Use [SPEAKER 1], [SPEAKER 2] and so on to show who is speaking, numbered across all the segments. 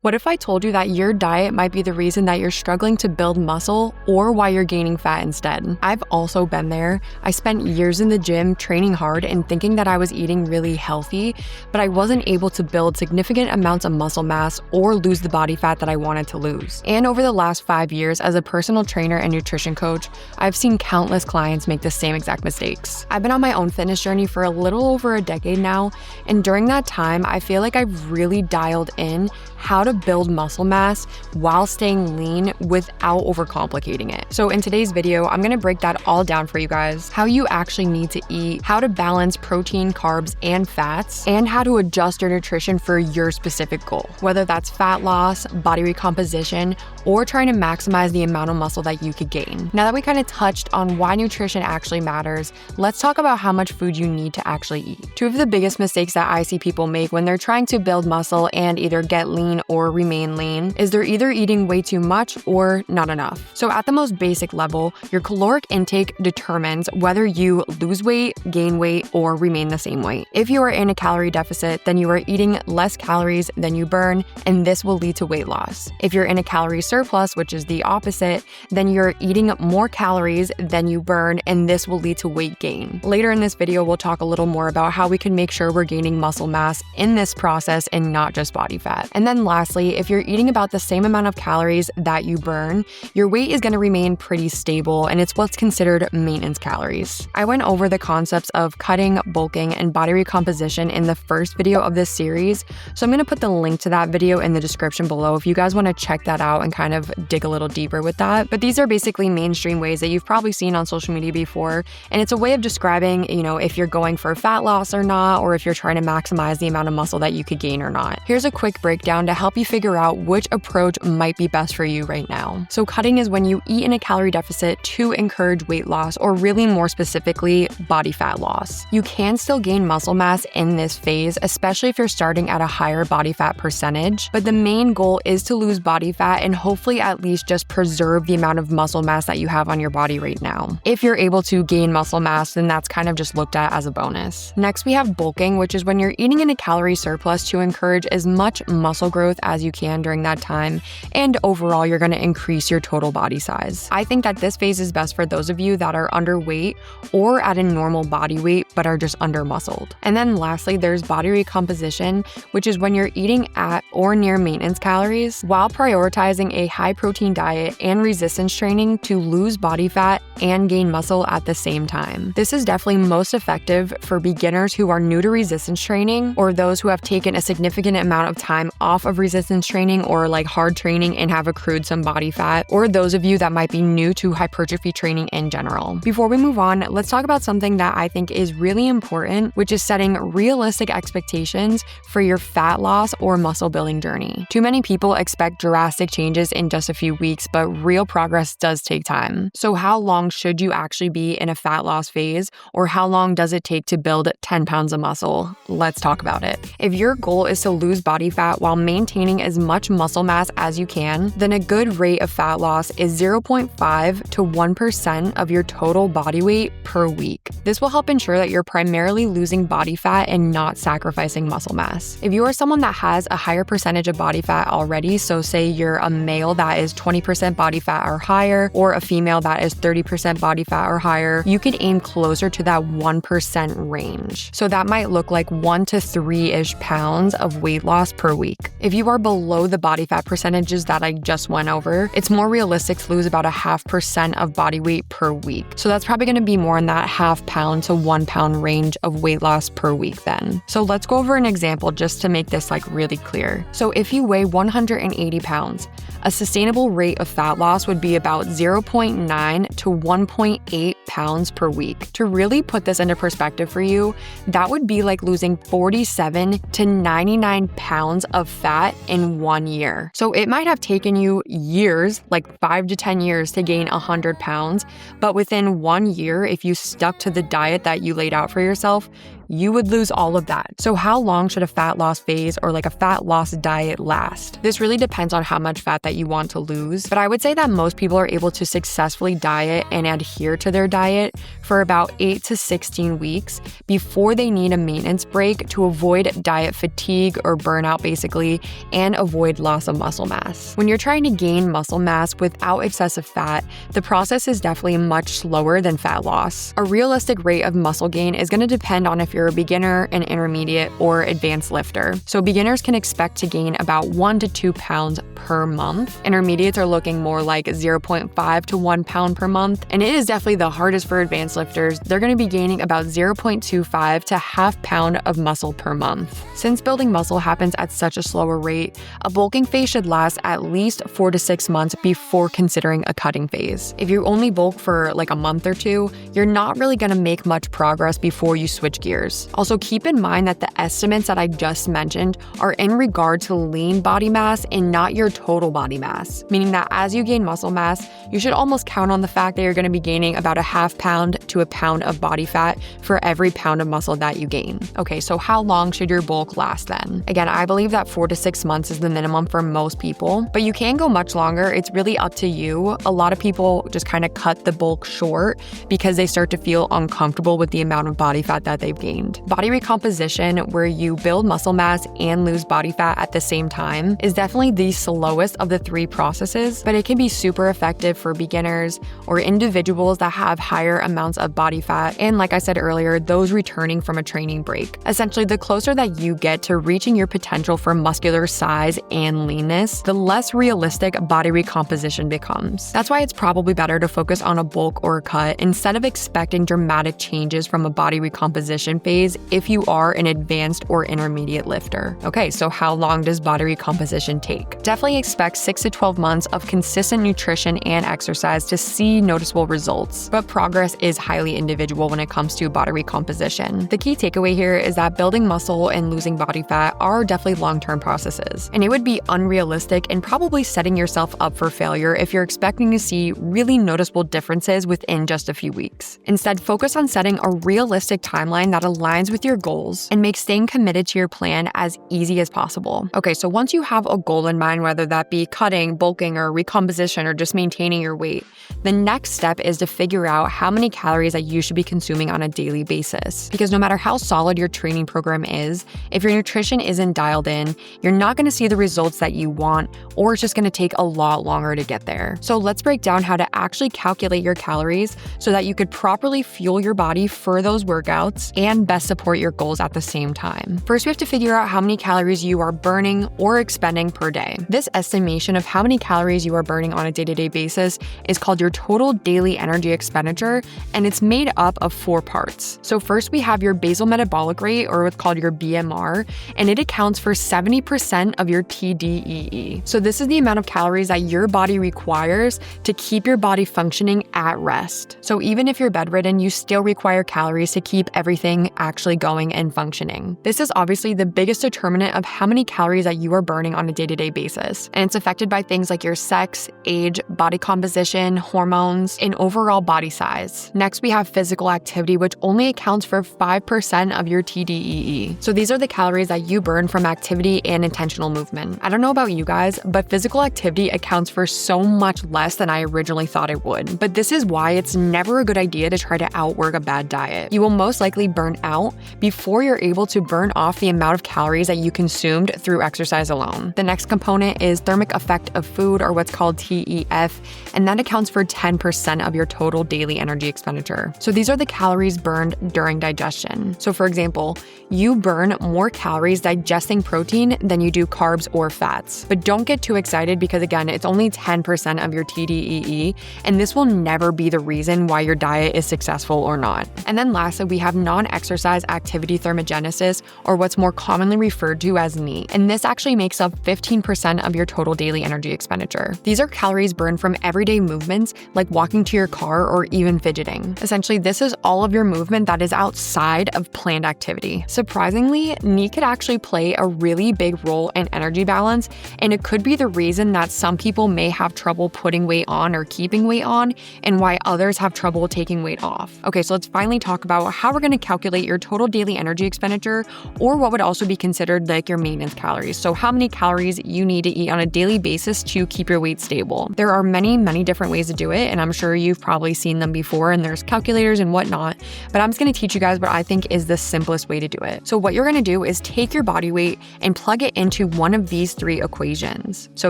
[SPEAKER 1] What if I told you that your diet might be the reason that you're struggling to build muscle or why you're gaining fat instead? I've also been there. I spent years in the gym training hard and thinking that I was eating really healthy, but I wasn't able to build significant amounts of muscle mass or lose the body fat that I wanted to lose. And over the last 5 years as a personal trainer and nutrition coach, I've seen countless clients make the same exact mistakes. I've been on my own fitness journey for a little over a decade now, and during that time, I feel like I've really dialed in how to build muscle mass while staying lean without overcomplicating it. So in today's video, I'm gonna break that all down for you guys, how you actually need to eat, how to balance protein, carbs, and fats, and how to adjust your nutrition for your specific goal, whether that's fat loss, body recomposition, or trying to maximize the amount of muscle that you could gain. Now that we kind of touched on why nutrition actually matters, let's talk about how much food you need to actually eat. Two of the biggest mistakes that I see people make when they're trying to build muscle and either get lean or remain lean is they're either eating way too much or not enough. So at the most basic level, your caloric intake determines whether you lose weight, gain weight, or remain the same weight. If you are in a calorie deficit, then you are eating less calories than you burn, and this will lead to weight loss. If you're in a calorie surplus, which is the opposite, then you're eating more calories than you burn, and this will lead to weight gain. Later in this video, we'll talk a little more about how we can make sure we're gaining muscle mass in this process and not just body fat. And then lastly, if you're eating about the same amount of calories that you burn, your weight is going to remain pretty stable, and it's what's considered maintenance calories. I went over the concepts of cutting, bulking, and body recomposition in the first video of this series, so I'm going to put the link to that video in the description below if you guys want to check that out and kind of dig a little deeper with that. But these are basically mainstream ways that you've probably seen on social media before, and it's a way of describing, if you're going for fat loss or not, or if you're trying to maximize the amount of muscle that you could gain or not. Here's a quick breakdown to help you figure out which approach might be best for you right now. So cutting is when you eat in a calorie deficit to encourage weight loss, or really more specifically, body fat loss. You can still gain muscle mass in this phase, especially if you're starting at a higher body fat percentage, but the main goal is to lose body fat and hopefully at least just preserve the amount of muscle mass that you have on your body right now. If you're able to gain muscle mass, then that's kind of just looked at as a bonus. Next, we have bulking, which is when you're eating in a calorie surplus to encourage as much muscle growth as you can during that time, and overall you're going to increase your total body size. I think that this phase is best for those of you that are underweight or at a normal body weight but are just under muscled. And then lastly, there's body recomposition, which is when you're eating at or near maintenance calories while prioritizing a high protein diet and resistance training to lose body fat and gain muscle at the same time. This is definitely most effective for beginners who are new to resistance training, or those who have taken a significant amount of time off of resistance training or like hard training and have accrued some body fat, or those of you that might be new to hypertrophy training in general. Before we move on, let's talk about something that I think is really important, which is setting realistic expectations for your fat loss or muscle building journey. Too many people expect drastic changes in just a few weeks, but real progress does take time. So how long should you actually be in a fat loss phase, or how long does it take to build 10 pounds of muscle? Let's talk about it. If your goal is to lose body fat while maintaining as much muscle mass as you can, then a good rate of fat loss is 0.5 to 1% of your total body weight per week. This will help ensure that you're primarily losing body fat and not sacrificing muscle mass. If you are someone that has a higher percentage of body fat already, so say you're a male that is 20% body fat or higher, or a female that is 30% body fat or higher, you could aim closer to that 1% range. So that might look like 1 to 3-ish pounds of weight loss per week. If you are below the body fat percentages that I just went over, it's more realistic to lose about 0.5% of body weight per week. So that's probably going to be more in that 0.5 pound to 1 pound range of weight loss per week then. So let's go over an example just to make this really clear. So if you weigh 180 pounds, a sustainable rate of fat loss would be about 0.9 to 1.8 pounds per week. To really put this into perspective for you, that would be like losing 47 to 99 pounds of fat in 1 year. So it might have taken you years, like 5 to 10 years, to gain 100 pounds, but within 1 year, if you stuck to the diet that you laid out for yourself, you would lose all of that. So how long should a fat loss phase or like a fat loss diet last? This really depends on how much fat that you want to lose, but I would say that most people are able to successfully diet and adhere to their diet for about 8 to 16 weeks before they need a maintenance break to avoid diet fatigue or burnout basically, and avoid loss of muscle mass. When you're trying to gain muscle mass without excessive fat, the process is definitely much slower than fat loss. A realistic rate of muscle gain is going to depend on if you're a beginner, an intermediate, or advanced lifter. So beginners can expect to gain about 1 to 2 pounds per month. Intermediates are looking more like 0.5 to 1 pound per month. And it is definitely the hardest for advanced lifters. They're going to be gaining about 0.25 to half pound of muscle per month. Since building muscle happens at such a slower rate, a bulking phase should last at least 4 to 6 months before considering a cutting phase. If you only bulk for like a month or two, you're not really going to make much progress before you switch gears. Also, keep in mind that the estimates that I just mentioned are in regard to lean body mass and not your total body mass, meaning that as you gain muscle mass, you should almost count on the fact that you're going to be gaining about a half pound to a pound of body fat for every pound of muscle that you gain. Okay, so how long should your bulk last then? Again, I believe that 4 to 6 months is the minimum for most people, but you can go much longer. It's really up to you. A lot of people just kind of cut the bulk short because they start to feel uncomfortable with the amount of body fat that they've gained. Body recomposition, where you build muscle mass and lose body fat at the same time, is definitely the slowest of the 3 processes, but it can be super effective for beginners or individuals that have higher amounts of body fat, and like I said earlier, those returning from a training break. Essentially, the closer that you get to reaching your potential for muscular size and leanness, the less realistic body recomposition becomes. That's why it's probably better to focus on a bulk or a cut instead of expecting dramatic changes from a body recomposition phase if you are an advanced or intermediate lifter. Okay, so how long does body recomposition take? Definitely expect 6 to 12 months of consistent nutrition and exercise to see noticeable results, but progress is highly individual when it comes to body recomposition. The key takeaway here is that building muscle and losing body fat are definitely long-term processes, and it would be unrealistic and probably setting yourself up for failure if you're expecting to see really noticeable differences within just a few weeks. Instead, focus on setting a realistic timeline that aligns with your goals and make staying committed to your plan as easy as possible. Okay, so once you have a goal in mind, whether that be cutting, bulking, or recomposition, or just maintaining your weight, the next step is to figure out how many calories that you should be consuming on a daily basis. Because no matter how solid your training program is, if your nutrition isn't dialed in, you're not going to see the results that you want, or it's just going to take a lot longer to get there. So let's break down how to actually calculate your calories so that you could properly fuel your body for those workouts and best support your goals at the same time. First, we have to figure out how many calories you are burning or expending per day. This estimation of how many calories you are burning on a day-to-day basis is called your total daily energy expenditure, and it's made up of 4 parts. So first, we have your basal metabolic rate, or what's called your BMR, and it accounts for 70% of your TDEE. So this is the amount of calories that your body requires to keep your body functioning at rest. So even if you're bedridden, you still require calories to keep everything actually going and functioning. This is obviously the biggest determinant of how many calories that you are burning on a day-to-day basis, and it's affected by things like your sex, age, body composition, hormones, and overall body size. Next, we have physical activity, which only accounts for 5% of your TDEE. So these are the calories that you burn from activity and intentional movement. I don't know about you guys, but physical activity accounts for so much less than I originally thought it would. But this is why it's never a good idea to try to outwork a bad diet. You will most likely burn out before you're able to burn off the amount of calories that you consumed through exercise alone. The next component is thermic effect of food, or what's called TEF, and that accounts for 10% of your total daily energy expenditure. So these are the calories burned during digestion. So for example, you burn more calories digesting protein than you do carbs or fats. But don't get too excited because again, it's only 10% of your TDEE, and this will never be the reason why your diet is successful or not. And then lastly, we have non-exercise activity thermogenesis, or what's more commonly referred to as NEAT. And this actually makes up 15% of your total daily energy expenditure. These are calories burned from everyday movements like walking to your car or even fidgeting. Essentially, this is all of your movement that is outside of planned activity. Surprisingly, NEAT could actually play a really big role in energy balance, and it could be the reason that some people may have trouble putting weight on or keeping weight on, and why others have trouble taking weight off. Okay, so let's finally talk about how we're gonna calculate your total daily energy expenditure, or what would also be considered like your maintenance calories. So how many calories you need to eat on a daily basis to keep your weight stable. There are many different ways to do it, and I'm sure you've probably seen them before, and there's calculators and whatnot, but I'm just gonna teach you guys what I think is the simplest way to do it. So what you're gonna do is take your body weight and plug it into one of these three equations. So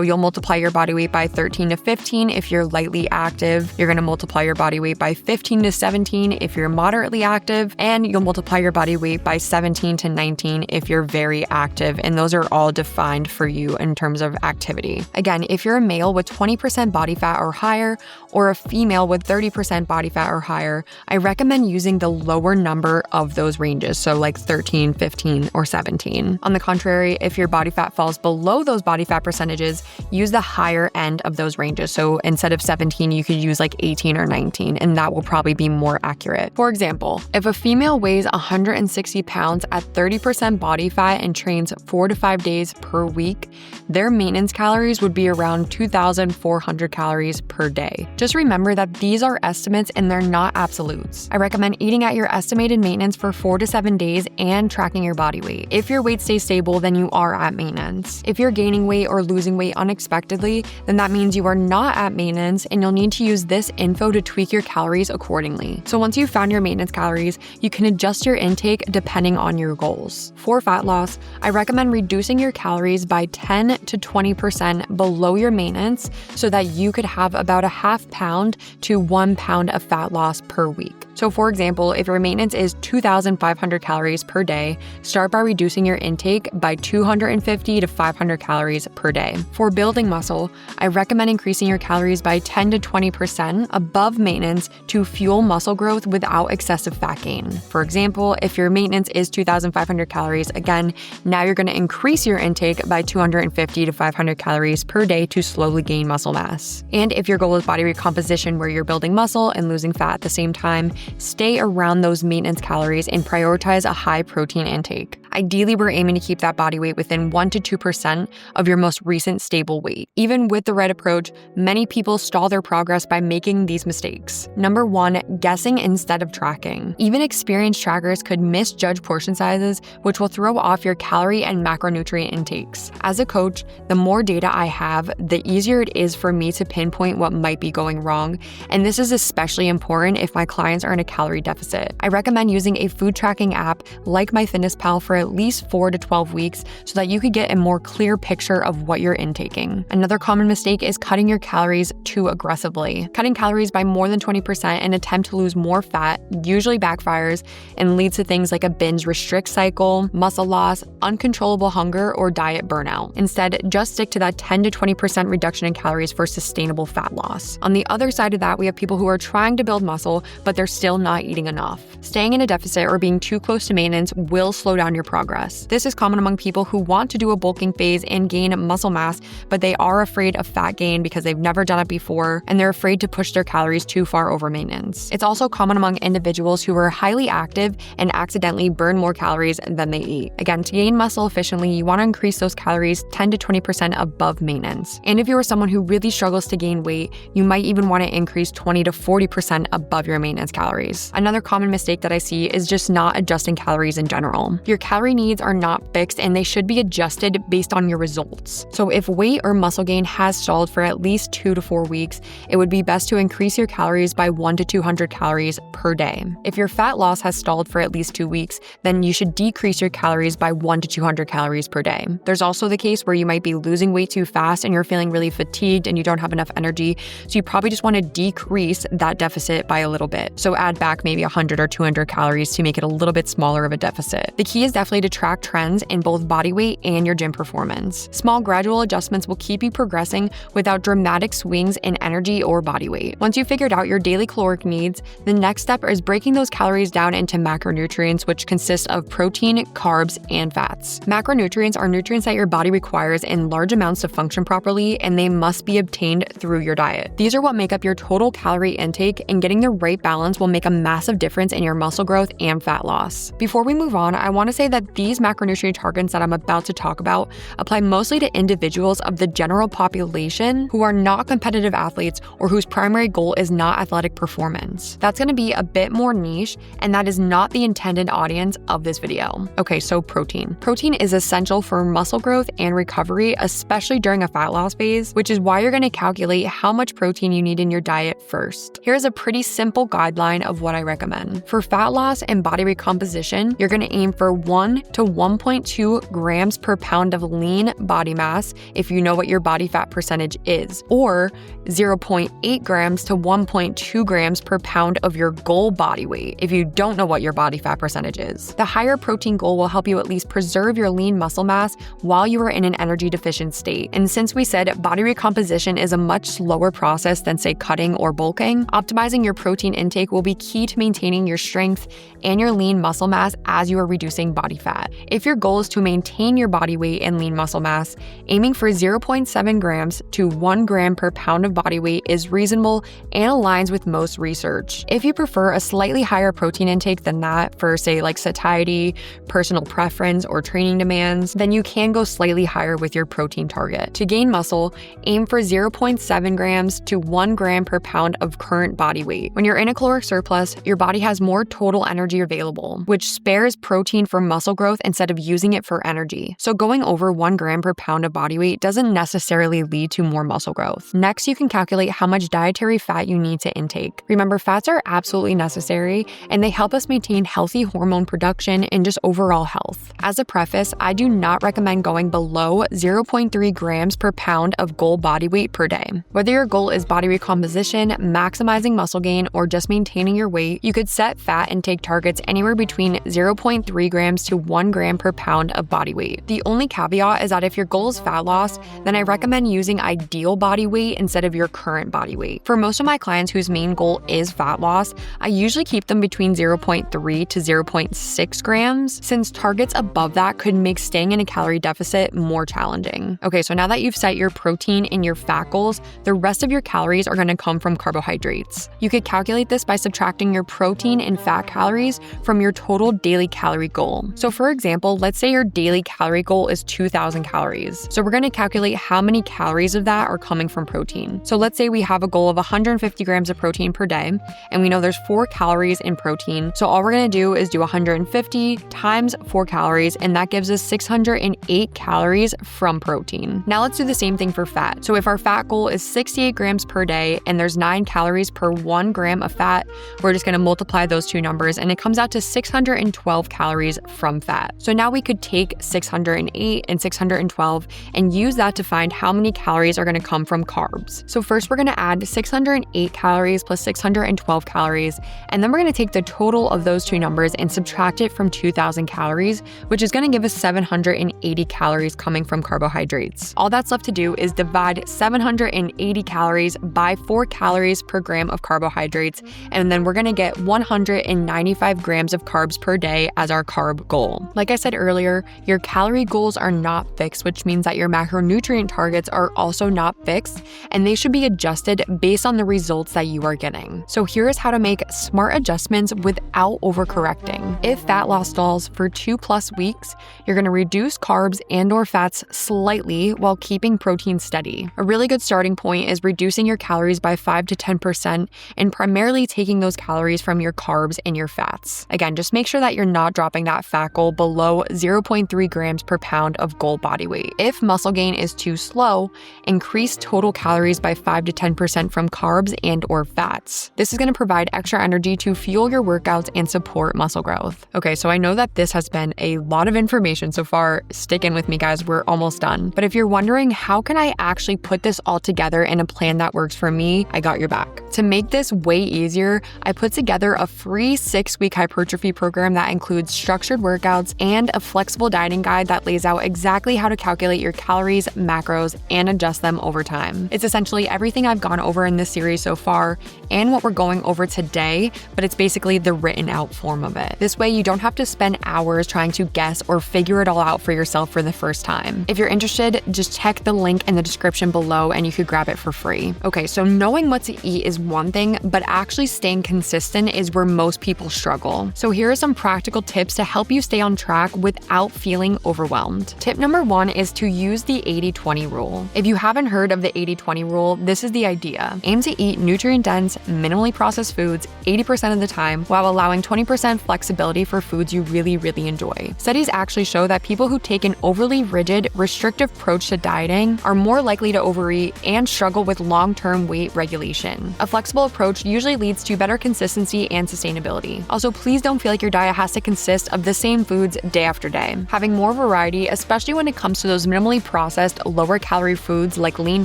[SPEAKER 1] you'll multiply your body weight by 13 to 15 if you're lightly active. You're gonna multiply your body weight by 15 to 17 if you're moderately active, and you'll multiply your body weight by 17 to 19 if you're very active, and those are all defined for you in terms of activity. Again, if you're a male with 20% body fat or higher, or a female with 30% body fat or higher, I recommend using the lower number of those ranges, so like 13, 15, or 17. On the contrary, if your body fat falls below those body fat percentages, use the higher end of those ranges. So instead of 17, you could use like 18 or 19, and that will probably be more accurate. For example, if a female weighs 160 pounds at 30% body fat and trains 4 to 5 days per week, their maintenance calories would be around 2,400 calories per day. Just remember that these are estimates and they're not absolutes. I recommend eating at your estimated maintenance for 4 to 7 days and tracking your body weight. If your weight stays stable, then you are at maintenance. If you're gaining weight or losing weight unexpectedly, then that means you are not at maintenance, and you'll need to use this info to tweak your calories accordingly. So once you've found your maintenance calories, you can adjust your intake depending on your goals. For fat loss, I recommend reducing your calories by 10 to 20% below your maintenance so that you could have about a half pound to 1 pound of fat loss per week. So for example, if your maintenance is 2,500 calories per day, start by reducing your intake by 250 to 500 calories per day. For building muscle, I recommend increasing your calories by 10 to 20% above maintenance to fuel muscle growth without excessive fat gain. For example, if your maintenance is 2,500 calories, again, now you're going to increase your intake by 250 to 500 calories per day to slowly gain muscle mass. And if your goal is body recomposition where you're building muscle and losing fat at the same time, stay around those maintenance calories and prioritize a high protein intake. Ideally, we're aiming to keep that body weight within 1 to 2% of your most recent stable weight. Even with the right approach, many people stall their progress by making these mistakes. Number 1, guessing instead of tracking. Even experienced trackers could misjudge portion sizes, which will throw off your calorie and macronutrient intakes. As a coach, the more data I have, the easier it is for me to pinpoint what might be going wrong, and this is especially important if my clients are in a calorie deficit. I recommend using a food tracking app like MyFitnessPal for at least 4 to 12 weeks so that you could get a more clear picture of what you're intaking. Another common mistake is cutting your calories too aggressively. Cutting calories by more than 20% in an attempt to lose more fat usually backfires and leads to things like a binge restrict cycle, muscle loss, uncontrollable hunger, or diet burnout. Instead, just stick to that 10 to 20% reduction in calories for sustainable fat loss. On the other side of that, we have people who are trying to build muscle, but they're still not eating enough. Staying in a deficit or being too close to maintenance will slow down your progress. This is common among people who want to do a bulking phase and gain muscle mass, but they are afraid of fat gain because they've never done it before, and they're afraid to push their calories too far over maintenance. It's also common among individuals who are highly active and accidentally burn more calories than they eat. Again, to gain muscle efficiently, you want to increase those calories 10 to 20% above maintenance. And if you are someone who really struggles to gain weight, you might even want to increase 20 to 40% above your maintenance calories. Another common mistake that I see is just not adjusting calories in general. Your calorie needs are not fixed, and they should be adjusted based on your results. So if weight or muscle gain has stalled for at least 2 to 4 weeks, it would be best to increase your calories by 1 to 200 calories per day. If your fat loss has stalled for at least 2 weeks, then you should decrease your calories by 1 to 200 calories per day. There's also the case where you might be losing weight too fast and you're feeling really fatigued and you don't have enough energy, so you probably just want to decrease that deficit by a little bit. So add back maybe 100 or 200 calories to make it a little bit smaller of a deficit. The key is definitely to track trends in both body weight and your gym performance. Small gradual adjustments will keep you progressing without dramatic swings in energy or body weight. Once you've figured out your daily caloric needs, the next step is breaking those calories down into macronutrients, which consist of protein, carbs, and fats. Macronutrients are nutrients that your body requires in large amounts to function properly, and they must be obtained through your diet. These are what make up your total calorie intake, and getting the right balance will make a massive difference in your muscle growth and fat loss. Before we move on, I want to say that these macronutrient targets that I'm about to talk about apply mostly to individuals of the general population who are not competitive athletes or whose primary primary goal is not athletic performance. That's gonna be a bit more niche, and that is not the intended audience of this video. Okay, so protein. Protein is essential for muscle growth and recovery, especially during a fat loss phase, which is why you're gonna calculate how much protein you need in your diet first. Here's a pretty simple guideline of what I recommend. For fat loss and body recomposition, you're gonna aim for 1 to 1.2 grams per pound of lean body mass if you know what your body fat percentage is, or 0.8 grams to 1.2 grams per pound of your goal body weight if you don't know what your body fat percentage is. The higher protein goal will help you at least preserve your lean muscle mass while you are in an energy deficient state. And since we said body recomposition is a much slower process than, say, cutting or bulking, optimizing your protein intake will be key to maintaining your strength and your lean muscle mass as you are reducing body fat. If your goal is to maintain your body weight and lean muscle mass, aiming for 0.7 grams to 1 gram per pound of body weight is reasonable and aligns with most research. If you prefer a slightly higher protein intake than that for, say, like satiety, personal preference, or training demands, then you can go slightly higher with your protein target. To gain muscle, aim for 0.7 grams to 1 gram per pound of current body weight. When you're in a caloric surplus, your body has more total energy available, which spares protein for muscle growth instead of using it for energy. So going over 1 gram per pound of body weight doesn't necessarily lead to more muscle growth. Next, you can calculate how much dietary fat you need to intake. Remember, fats are absolutely necessary, and they help us maintain healthy hormone production and just overall health. As a preface, I do not recommend going below 0.3 grams per pound of goal body weight per day. Whether your goal is body recomposition, maximizing muscle gain, or just maintaining your weight, you could set fat intake targets anywhere between 0.3 grams to 1 gram per pound of body weight. The only caveat is that if your goal is fat loss, then I recommend using ideal body weight instead of your current body weight. For most of my clients whose main goal is fat loss, I usually keep them between 0.3 to 0.6 grams, since targets above that could make staying in a calorie deficit more challenging. Okay, so now that you've set your protein and your fat goals, the rest of your calories are going to come from carbohydrates. You could calculate this by subtracting your protein and fat calories from your total daily calorie goal. So for example, let's say your daily calorie goal is 2,000 calories. So we're going to calculate how many calories of that are coming from protein. So let's say we have a goal of 150 grams of protein per day, and we know there's 4 calories in protein. So all we're going to do is do 150 times 4 calories, and that gives us 608 calories from protein. Now let's do the same thing for fat. So if our fat goal is 68 grams per day and there's 9 calories per 1 gram of fat, we're just going to multiply those two numbers, and it comes out to 612 calories from fat. So now we could take 608 and 612 and use that to find how many calories are going to come from carbs. So first we're going to add 608 calories plus 612 calories, and then we're going to take the total of those two numbers and subtract it from 2,000 calories, which is going to give us 780 calories coming from carbohydrates. All that's left to do is divide 780 calories by 4 calories per gram of carbohydrates, and then we're going to get 195 grams of carbs per day as our carb goal. Like I said earlier, your calorie goals are not fixed, which means that your macronutrient targets are also not fixed, and they should be adjusted based on the results that you are getting. So here is how to make smart adjustments without overcorrecting. If fat loss stalls for 2+ weeks, you're going to reduce carbs and/or fats slightly while keeping protein steady. A really good starting point is reducing your calories by 5 to 10% and primarily taking those calories from your carbs and your fats. Again, just make sure that you're not dropping that fat goal below 0.3 grams per pound of goal body weight. If muscle gain is too slow, increase total calories by 5 to 10% from carbs and/or fats. This is going to provide extra energy to fuel your workouts and support muscle growth. Okay, so I know that this has been a lot of information so far. Stick in with me, guys. We're almost done. But if you're wondering, how can I actually put this all together in a plan that works for me? I got your back. To make this way easier, I put together a free 6-week hypertrophy program that includes structured workouts and a flexible dieting guide that lays out exactly how to calculate your calories, macros, and adjust them over time. It's essentially everything I've gone over in this series so far and what we're going over today, but it's basically the written out form of it. This way, you don't have to spend hours trying to guess or figure it all out for yourself for the first time. If you're interested, just check the link in the description below and you could grab it for free. Okay, so knowing what to eat is one thing, but actually staying consistent is where most people struggle. So here are some practical tips to help you stay on track without feeling overwhelmed. Tip number 1 is to use the 80-20 rule. If you haven't heard of the 80-20 rule, this is the idea. Aim aim to eat nutrient-dense, minimally processed foods 80% of the time while allowing 20% flexibility for foods you really enjoy. Studies actually show that people who take an overly rigid, restrictive approach to dieting are more likely to overeat and struggle with long-term weight regulation. A flexible approach usually leads to better consistency and sustainability. Also, please don't feel like your diet has to consist of the same foods day after day. Having more variety, especially when it comes to those minimally processed, lower-calorie foods like lean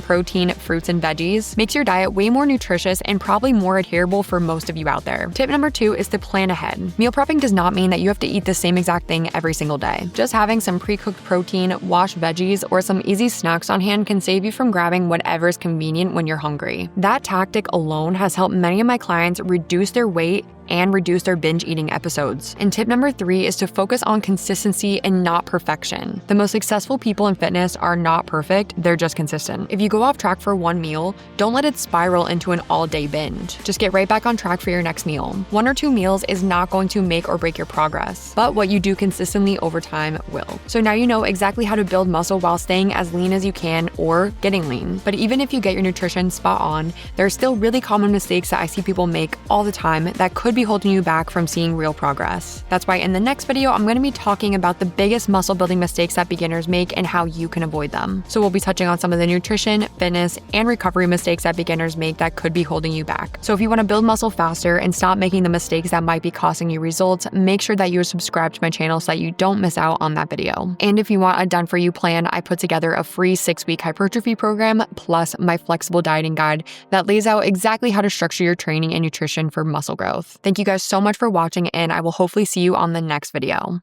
[SPEAKER 1] protein, fruits, and veggies, makes your diet way more nutritious and probably more adherable for most of you out there. Tip number 2 is to plan ahead. Meal prepping does not mean that you have to eat the same exact thing every single day. Just having some pre-cooked protein, washed veggies, or some easy snacks on hand can save you from grabbing whatever is convenient when you're hungry. That tactic alone has helped many of my clients reduce their weight and reduce their binge eating episodes. And tip number 3 is to focus on consistency and not perfection. The most successful people in fitness are not perfect, they're just consistent. If you go off track for one meal, don't let it spiral into an all-day binge. Just get right back on track for your next meal. 1 or 2 meals is not going to make or break your progress, but what you do consistently over time will. So now you know exactly how to build muscle while staying as lean as you can or getting lean. But even if you get your nutrition spot on, there are still really common mistakes that I see people make all the time that could be holding you back from seeing real progress. That's why in the next video, I'm going to be talking about the biggest muscle building mistakes that beginners make and how you can avoid them. So we'll be touching on some of the nutrition, fitness, and recovery mistakes that beginners make that could be holding you back. So if you want to build muscle faster and stop making the mistakes that might be costing you results, make sure that you're subscribed to my channel so that you don't miss out on that video. And if you want a done-for-you plan, I put together a free 6-week hypertrophy program plus my flexible dieting guide that lays out exactly how to structure your training and nutrition for muscle growth. Thank you guys so much for watching, and I will hopefully see you on the next video.